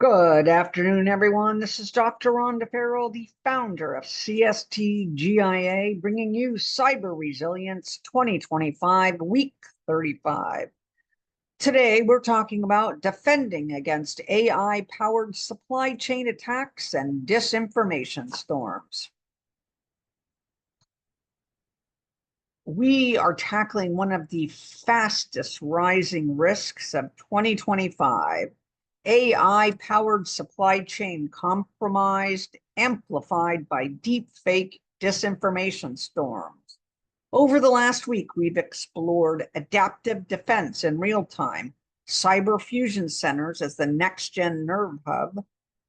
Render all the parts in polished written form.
Good afternoon, everyone. This is Dr. Rhonda Farrell, the founder of CSGIA, bringing you Cyber Resilience 2025, Week 35. Today, we're talking about defending against AI-powered supply chain attacks and disinformation storms. We are tackling one of the fastest rising risks of 2025. AI-powered supply chain compromised, amplified by deepfake disinformation storms. Over the last week, we've explored adaptive defense in real time, cyber fusion centers as the next-gen nerve hub,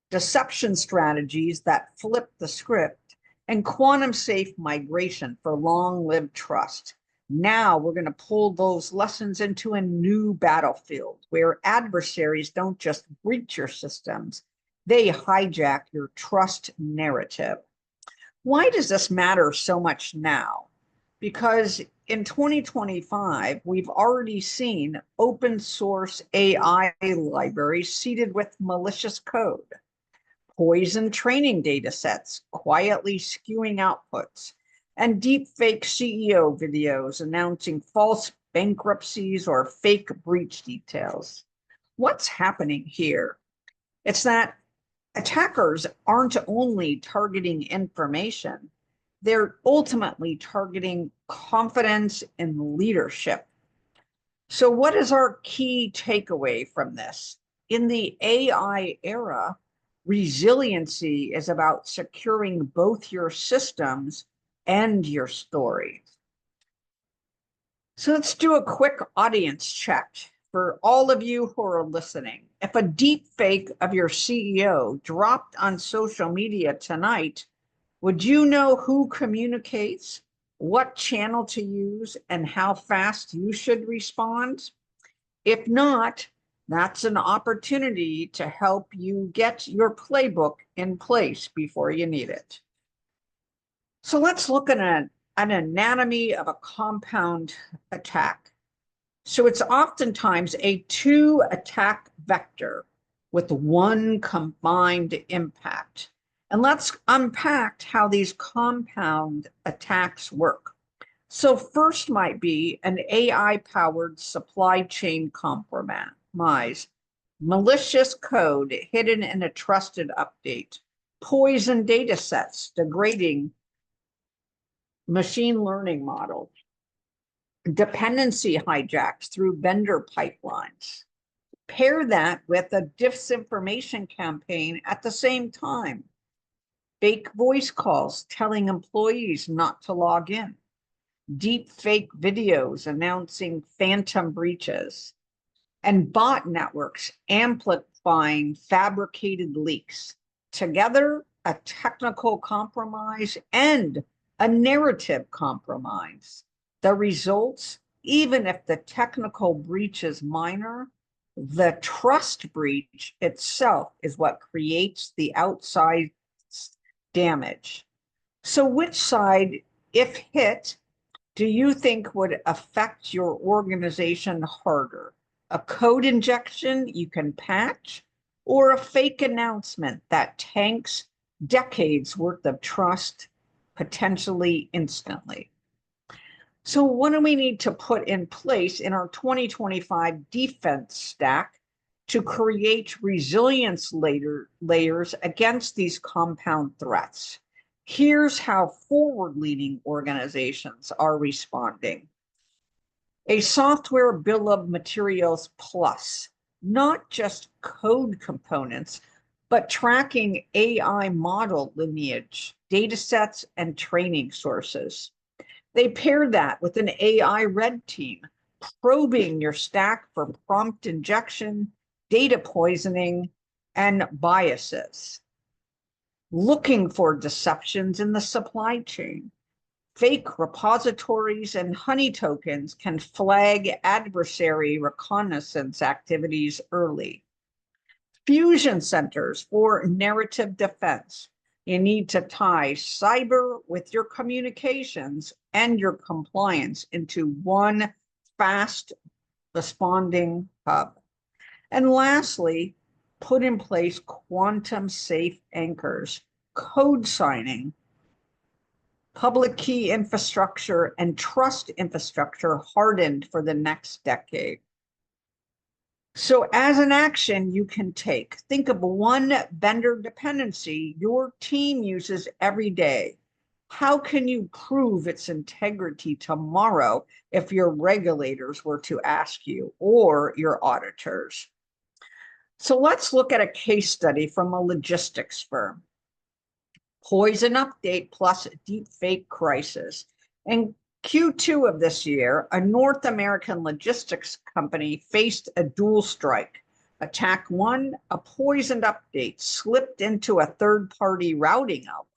deception strategies that flip the script, and quantum-safe migration for long-lived trust. Now we're going to pull those lessons into a new battlefield where adversaries don't just breach your systems, they hijack your trust narrative. Why does this matter so much now? Because in 2025, we've already seen open source AI libraries seeded with malicious code, poison training data sets quietly skewing outputs, and deepfake CEO videos announcing false bankruptcies or fake breach details. What's happening here? It's that attackers aren't only targeting information, they're ultimately targeting confidence in leadership. So what is our key takeaway from this? In the AI era, resiliency is about securing both your systems and your story. So let's do a quick audience check for all of you who are listening. If a deep fake of your CEO dropped on social media tonight, would you know who communicates, what channel to use, and how fast you should respond? If not, that's an opportunity to help you get your playbook in place before you need it. So let's look at an anatomy of a compound attack. So it's oftentimes a two attack vector with one combined impact. And let's unpack how these compound attacks work. So first might be an AI-powered supply chain compromise, malicious code hidden in a trusted update, poison data sets degrading machine learning models, dependency hijacks through vendor pipelines. Pair that with a disinformation campaign at the same time. Fake voice calls telling employees not to log in. Deep fake videos announcing phantom breaches. And bot networks amplifying fabricated leaks. Together, a technical compromise and a narrative compromise. The results, even if the technical breach is minor, the trust breach itself is what creates the outside damage. So which side, if hit, do you think would affect your organization harder? A code injection you can patch, or a fake announcement that tanks decades worth of trust potentially instantly? So what do we need to put in place in our 2025 defense stack to create resilience layers against these compound threats? Here's how forward-leaning organizations are responding. A software bill of materials plus, not just code components, but tracking AI model lineage, data sets, and training sources. They pair that with an AI red team, probing your stack for prompt injection, data poisoning, and biases. Looking for deceptions in the supply chain. Fake repositories and honey tokens can flag adversary reconnaissance activities early. Fusion centers for narrative defense. You need to tie cyber with your communications and your compliance into one fast responding hub. And lastly, put in place quantum safe anchors, code signing, public key infrastructure, and trust infrastructure hardened for the next decade. So as an action you can take, think of one vendor dependency your team uses every day. How can you prove its integrity tomorrow if your regulators were to ask you, or your auditors? So let's look at a case study from a logistics firm. Poison update plus deepfake crisis. In Q2 of this year, a North American logistics company faced a dual strike. Attack one, a poisoned update slipped into a third-party routing outlet.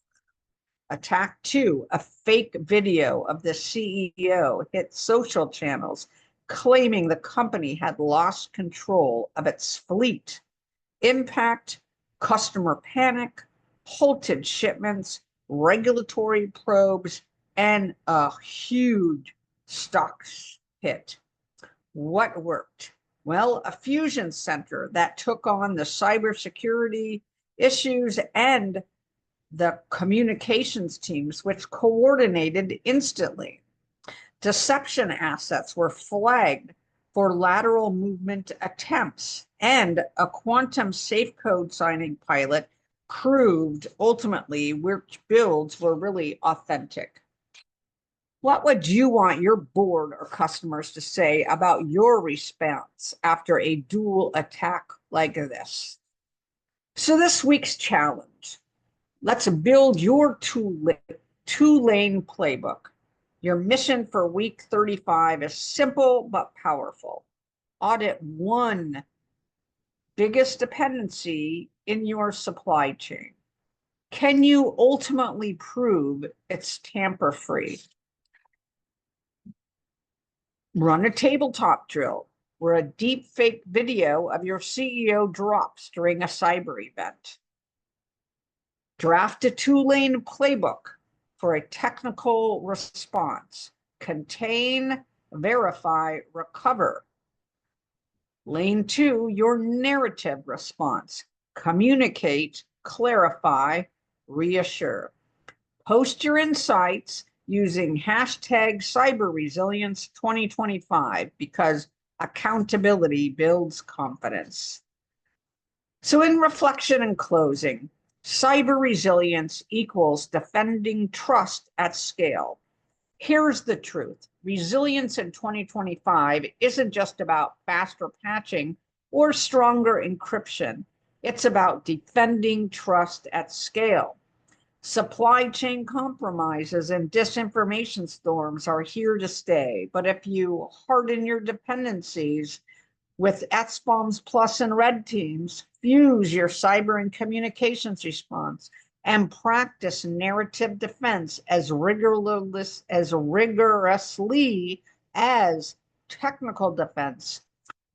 Attack two, a fake video of the CEO hit social channels, claiming the company had lost control of its fleet. Impact, customer panic, halted shipments, regulatory probes, and a huge stock hit. What worked? Well, a fusion center that took on the cybersecurity issues and the communications teams, which coordinated instantly. Deception assets were flagged for lateral movement attempts, and a quantum safe code signing pilot proved ultimately which builds were really authentic. What would you want your board or customers to say about your response after a dual attack like this? So this week's challenge, let's build your two-lane playbook. Your mission for week 35 is simple but powerful. Audit one biggest dependency in your supply chain. Can you ultimately prove it's tamper-free? Run a tabletop drill where a deep fake video of your CEO drops during a cyber event. Draft a two-lane playbook for a technical response. Contain, verify, recover. Lane two, your narrative response. Communicate, clarify, reassure. Post your insights using hashtag cyberresilience2025 because accountability builds confidence. So in reflection and closing, cyber resilience equals defending trust at scale. Here's the truth. Resilience in 2025 isn't just about faster patching or stronger encryption. It's about defending trust at scale. Supply chain compromises and disinformation storms are here to stay. But if you harden your dependencies with SBOMs Plus and red teams, fuse your cyber and communications response, and practice narrative defense as rigorously as technical defense,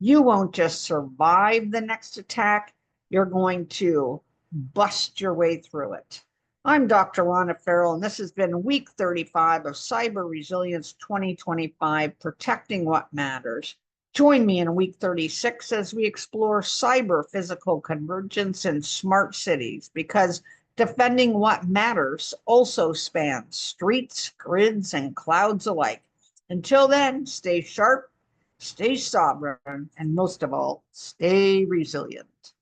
you won't just survive the next attack, you're going to bust your way through it. I'm Dr. Rhonda Farrell, and this has been week 35 of Cyber Resilience 2025, Protecting What Matters. Join me in week 36 as we explore cyber physical convergence in smart cities, because defending what matters also spans streets, grids, and clouds alike. Until then, stay sharp, stay sovereign, and most of all, stay resilient.